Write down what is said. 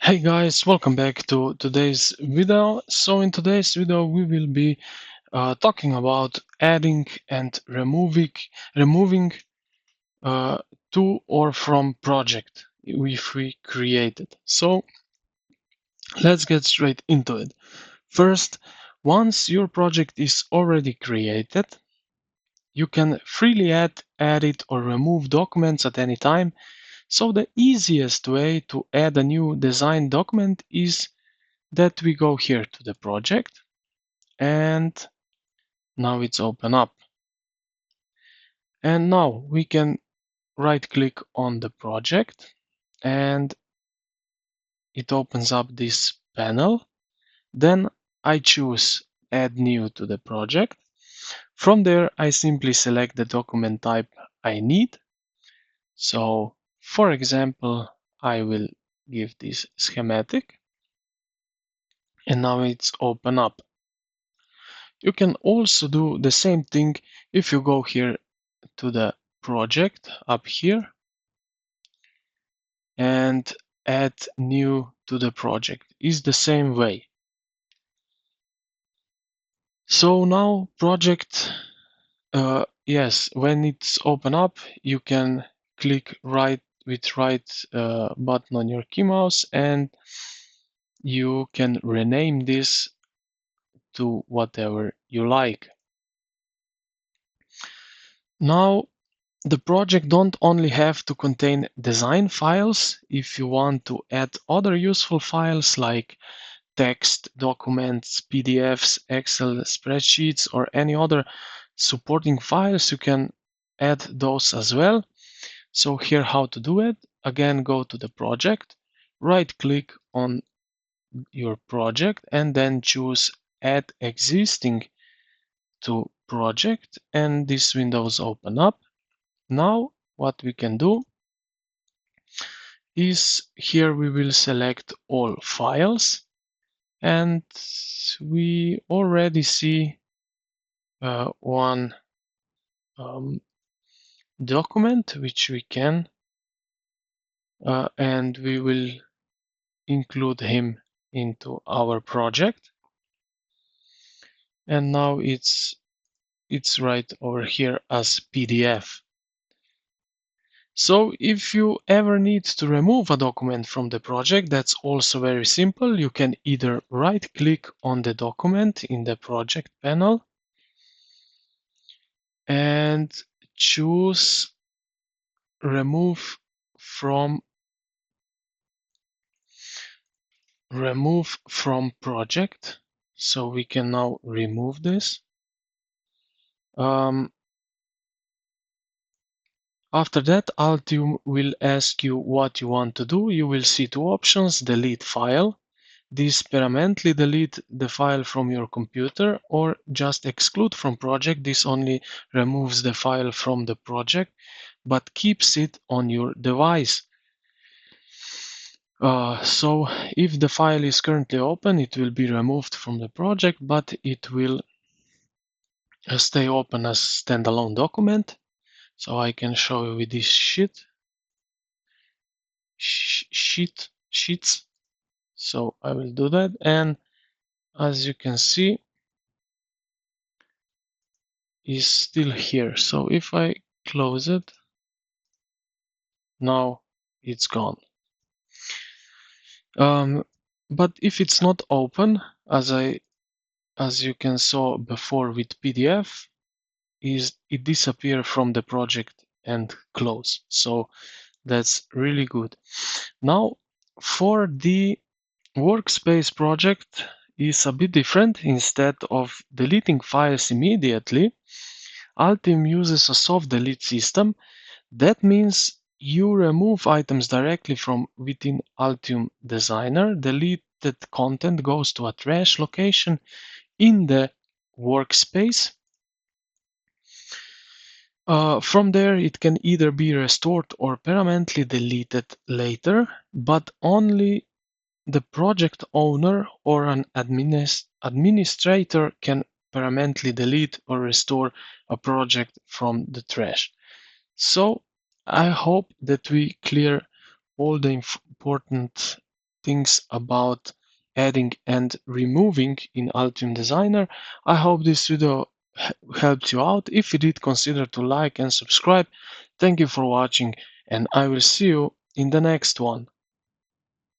Hey guys, welcome back to today's video. So in today's video we will be talking about adding and removing uh, to or from project if we create it. So let's get straight into it. First, once your project is already created, you can freely add, edit or remove documents at any time. So the easiest way to add a new design document is that we go here to the project and now it's open up. And now we can right click on the project and it opens up this panel. Then I choose add new to the project. From there, I simply select the document type I need. So for example, I will give this schematic and now it's open up. You can also do the same thing if you go here to the project up here and add new to the project is the same way. So now project, yes, when it's open up, you can click right button on your key mouse and you can rename this to whatever you like. Now the project don't only have to contain design files. If you want to add other useful files like text, documents, PDFs, Excel spreadsheets, or any other supporting files, you can add those as well. So here how to do it. Again, go to the project, right click on your project and then choose add existing to project and this windows open up. Now what we can do is here we will select all files and we already see one um, document which we can and we will include him into our project and now it's right over here as PDF. So if you ever need to remove a document from the project, that's also very simple. You can either right click on the document in the project panel and choose remove from project. So we can now remove this. After that, Altium will ask you what you want to do. You will see two options: delete file. This permanently delete the file from your computer, or just exclude from project. This only removes the file from the project but keeps it on your device. So if the file is currently open, it will be removed from the project, but it will stay open as standalone document. So I can show you with this sheets. So I will do that, and as you can see, is still here. So if I close it, now it's gone. But if it's not open, as you can saw before with PDF, it disappear from the project and close. So that's really good. Now for the workspace project is a bit different. Instead of deleting files immediately, Altium uses a soft delete system. That means you remove items directly from within Altium Designer. Deleted content goes to a trash location in the workspace. From there, it can either be restored or permanently deleted later, but only the project owner or an administrator can permanently delete or restore a project from the trash. So I hope that we clear all the important things about adding and removing in Altium Designer. I hope this video helped you out. If you did, consider to like and subscribe. Thank you for watching, and I will see you in the next one.